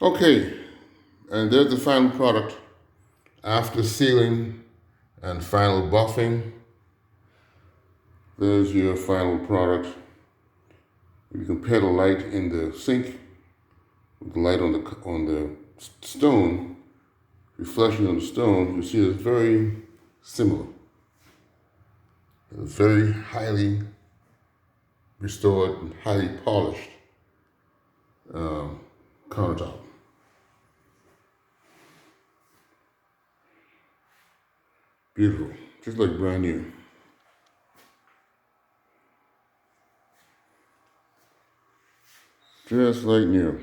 Okay, and there's the final product. After sealing and final buffing, there's your final product. You compare the light in the sink with the light on the stone, reflection on the stone. You see it's very similar. It's very highly restored and highly polished countertop. Beautiful, just like brand new. Just like new.